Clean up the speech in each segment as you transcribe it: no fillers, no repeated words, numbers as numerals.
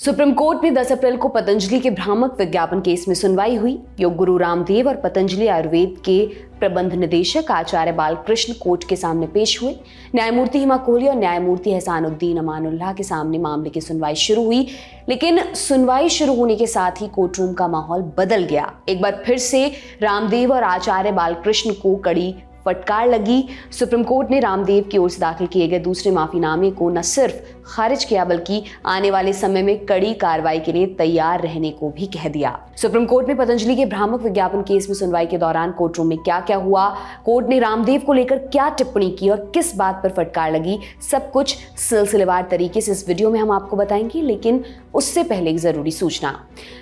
Supreme court में 10 अप्रैल को पतंजलि के भ्रामक विज्ञापन केस में सुनवाई हुई। योग गुरु रामदेव और पतंजलि आयुर्वेद के प्रबंध निदेशक आचार्य बालकृष्ण कोर्ट के सामने पेश हुए। न्यायमूर्ति हिमा कोहली और न्यायमूर्ति एहसानुद्दीन अमानुल्लाह के सामने मामले की सुनवाई शुरू हुई, लेकिन सुनवाई शुरू होने के साथ ही कोर्टरूम का माहौल बदल गया। एक बार फिर से रामदेव और आचार्य बालकृष्ण को कड़ी फटकार लगी। सुप्रीम कोर्ट ने रामदेव की ओर से दाखिल किए गए दूसरे माफीनामे को न सिर्फ खारिज किया बल्कि आने वाले समय में कड़ी कार्रवाई के लिए तैयार रहने को भी कह दिया। सुप्रीम कोर्ट में पतंजलि के भ्रामक विज्ञापन केस में सुनवाई के दौरान कोर्टरूम में क्या क्या हुआ, कोर्ट ने रामदेव को लेकर क्या टिप्पणी की और किस बात पर फटकार लगी, सब कुछ सिलसिलेवार तरीके से इस वीडियो में हम आपको बताएंगे। लेकिन उससे पहले एक जरूरी सूचना,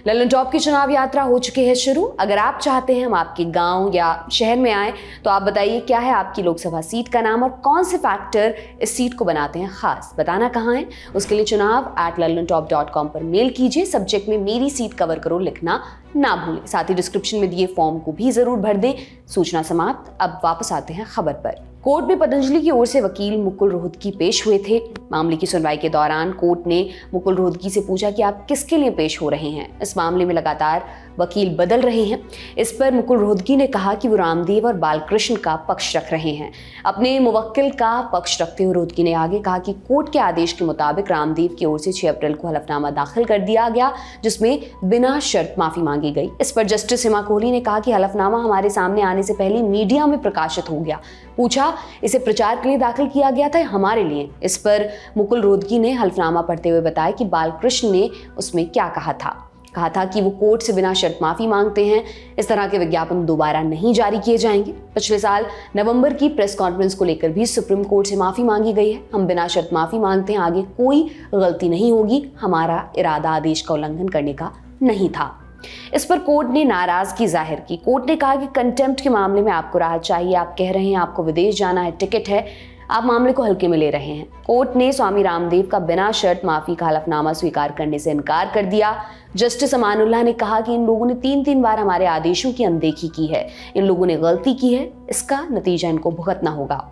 लल्लन टॉप की चुनाव यात्रा हो चुकी है शुरू। अगर आप चाहते हैं हम आपके गांव या शहर में आए तो आप बताइए क्या है आपकी लोकसभा सीट का नाम और कौन से फैक्टर इस सीट को बनाते हैं खास। बताना कहाँ है उसके लिए chunav@lallantop.com पर मेल कीजिए। सब्जेक्ट में मेरी सीट कवर करो लिखना ना भूलें। साथ ही डिस्क्रिप्शन में दिए फॉर्म को भी जरूर भर दें। सूचना समाप्त। अब वापस आते हैं खबर पर। कोर्ट में पतंजलि की ओर से वकील मुकुल रोहतगी पेश हुए थे। मामले की सुनवाई के दौरान कोर्ट ने मुकुल रोहतगी से पूछा कि आप किसके लिए पेश हो रहे हैं। इस मामले में लगातार वकील बदल रहे हैं। इस पर मुकुल रोहतगी ने कहा कि वो रामदेव और बालकृष्ण का पक्ष रख रहे हैं। अपने मुवक्किल का पक्ष रखते हुए रोहतगी ने आगे कहा कि कोर्ट के आदेश के मुताबिक रामदेव की ओर से 6 अप्रैल को हलफनामा दाखिल कर दिया गया जिसमें बिना शर्त माफी मांगी गई। इस पर जस्टिस हिमा कोहली ने कहा कि हलफनामा हमारे सामने आने से पहले मीडिया में प्रकाशित हो गया। पूछा इसे प्रचार के लिए दाखिल किया गया था हमारे लिए। इस पर मुकुल रोहतगी ने हलफनामा पढ़ते हुए बताया कि बालकृष्ण ने उसमें क्या कहा था कि वो कोर्ट से बिना शर्त माफी मांगते हैं। इस तरह के विज्ञापन दोबारा नहीं जारी किए जाएंगे। पिछले साल नवंबर की प्रेस कॉन्फ्रेंस को लेकर भी सुप्रीम कोर्ट से माफी मांगी गई है। हम बिना शर्त माफी मांगते हैं, आगे कोई गलती नहीं होगी। हमारा इरादा आदेश का उल्लंघन करने का नहीं था। इस पर कोर्ट ने नाराजगी जाहिर की। कोर्ट ने कहा कि कंटेम्प्ट के मामले में आपको राहत चाहिए। आप कह रहे हैं आपको विदेश जाना है, टिकट है, आप मामले को हल्के में ले रहे हैं। कोर्ट ने स्वामी रामदेव का बिना शर्त माफी का हलफनामा स्वीकार करने से इनकार कर दिया। जस्टिस अमानुल्लाह ने कहा कि इन लोगों ने 3 बार हमारे आदेशों की अनदेखी की है। इन लोगों ने गलती की है, इसका नतीजा इनको भुगतना होगा।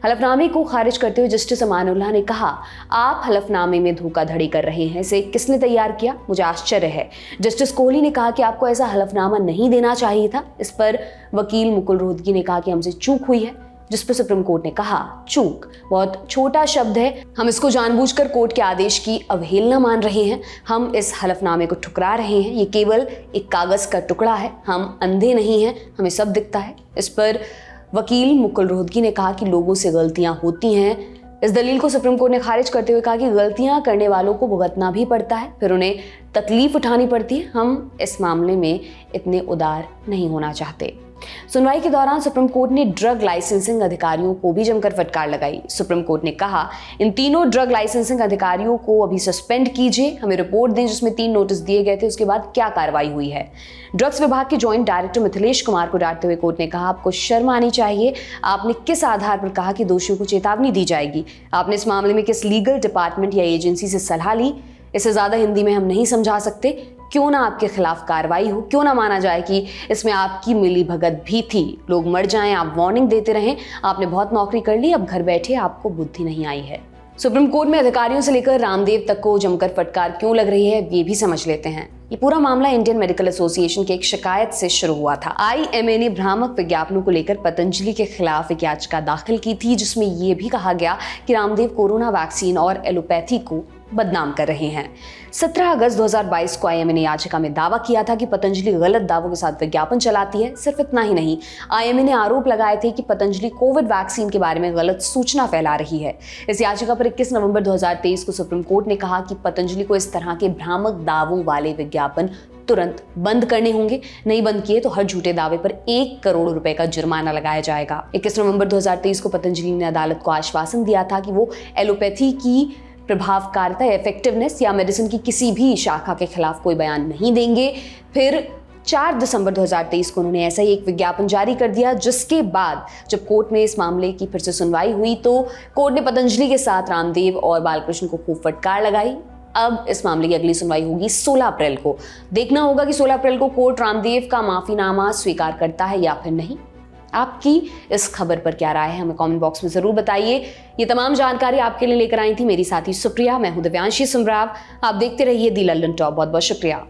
हलफनामे को खारिज करते हुए जस्टिस अमानुल्लाह ने कहा, आप हलफनामे में धोखाधड़ी कर रहे हैं। इसे किसने तैयार किया, मुझे आश्चर्य है। जस्टिस कोहली ने कहा कि आपको ऐसा हलफनामा नहीं देना चाहिए था। इस पर वकील मुकुल रोहतगी ने कहा कि हमसे चूक हुई है, जिस पर सुप्रीम कोर्ट ने कहा चूक बहुत छोटा शब्द है, हम इसको जानबूझकर कोर्ट के आदेश की अवहेलना मान रहे हैं। हम इस हलफनामे को ठुकरा रहे हैं। ये केवल एक कागज का टुकड़ा है, हम अंधे नहीं हैं, हमें सब दिखता है। इस पर वकील मुकुल रोहतगी ने कहा कि लोगों से गलतियां होती हैं। इस दलील को सुप्रीम कोर्ट ने खारिज करते हुए कहा कि गलतियां करने वालों को भुगतना भी पड़ता है, फिर उन्हें तकलीफ उठानी पड़ती है। हम इस मामले में इतने उदार नहीं होना चाहते। सुनवाई के दौरान सुप्रीम कोर्ट ने ड्रग लाइसेंसिंग अधिकारियों को भी जमकर फटकार लगाई। सुप्रीम कोर्ट ने कहा इन तीनों ड्रग लाइसेंसिंग अधिकारियों को अभी सस्पेंड कीजिए, हमें रिपोर्ट दें जिसमें 3 नोटिस दिए गए थे, उसके बाद क्या कार्रवाई हुई है। ड्रग्स विभाग के जॉइंट डायरेक्टर मिथिलेश कुमार को डांटते हुए कोर्ट ने कहा आपको शर्म आनी चाहिए। आपने किस आधार पर कहा कि दोषियों को चेतावनी दी जाएगी? आपने इस मामले में किस लीगल डिपार्टमेंट या एजेंसी से सलाह ली? इससे ज्यादा हिंदी में हम नहीं समझा सकते। क्यों ना आपके खिलाफ कार्रवाई हो, क्यों ना माना जाए कि इसमें आपकी मिली भगत भी थी। लोग मर जाएं, आप वार्निंग देते रहें। आपने बहुत नौकरी कर ली, अब घर बैठे आपको बुद्धि नहीं आई है। सुप्रीम कोर्ट में अधिकारियों से लेकर रामदेव तक को जमकर फटकार क्यों लग रही है, ये भी समझ लेते हैं। ये पूरा मामला इंडियन मेडिकल एसोसिएशन की एक शिकायत से शुरू हुआ था। IMA ने भ्रामक विज्ञापनों को लेकर पतंजलि के खिलाफ एक याचिका दाखिल की थी जिसमें यह भी कहा गया कि रामदेव कोरोना वैक्सीन और एलोपैथी को बदनाम कर रहे हैं। 17 अगस्त 2022 को IMA ने याचिका में दावा किया था कि पतंजलि गलत दावों के साथ विज्ञापन चलाती है। सिर्फ इतना ही नहीं, IMA ने आरोप लगाए थे कि पतंजलि कोविड वैक्सीन के बारे में गलत सूचना फैला रही है। इस याचिका पर 21 नवंबर 2023 को सुप्रीम कोर्ट ने कहा कि पतंजलि को इस तरह के भ्रामक दावों वाले विज्ञापन तुरंत बंद करने होंगे। नहीं बंद किए तो हर झूठे दावे पर 1 करोड़ रुपए का जुर्माना लगाया जाएगा। 21 नवंबर 2023 को पतंजलि ने अदालत को आश्वासन दिया था कि वो एलोपैथी की प्रभावकारिता, इफेक्टिवनेस या मेडिसिन की किसी भी शाखा के खिलाफ कोई बयान नहीं देंगे। फिर 4 दिसंबर 2023 को उन्होंने ऐसा ही एक विज्ञापन जारी कर दिया, जिसके बाद जब कोर्ट में इस मामले की फिर से सुनवाई हुई तो कोर्ट ने पतंजलि के साथ रामदेव और बालकृष्ण को खूब फटकार लगाई। अब इस मामले की अगली सुनवाई होगी 16 अप्रैल को। देखना होगा कि 16 अप्रैल को कोर्ट रामदेव का माफीनामा स्वीकार करता है या फिर नहीं। आपकी इस खबर पर क्या राय है, हमें कमेंट बॉक्स में जरूर बताइए। ये तमाम जानकारी आपके लिए लेकर आई थी मेरी साथी सुप्रिया। मैं हूं दिव्यांशी सुमराव। आप देखते रहिए दी लल्लन टॉप। बहुत बहुत शुक्रिया।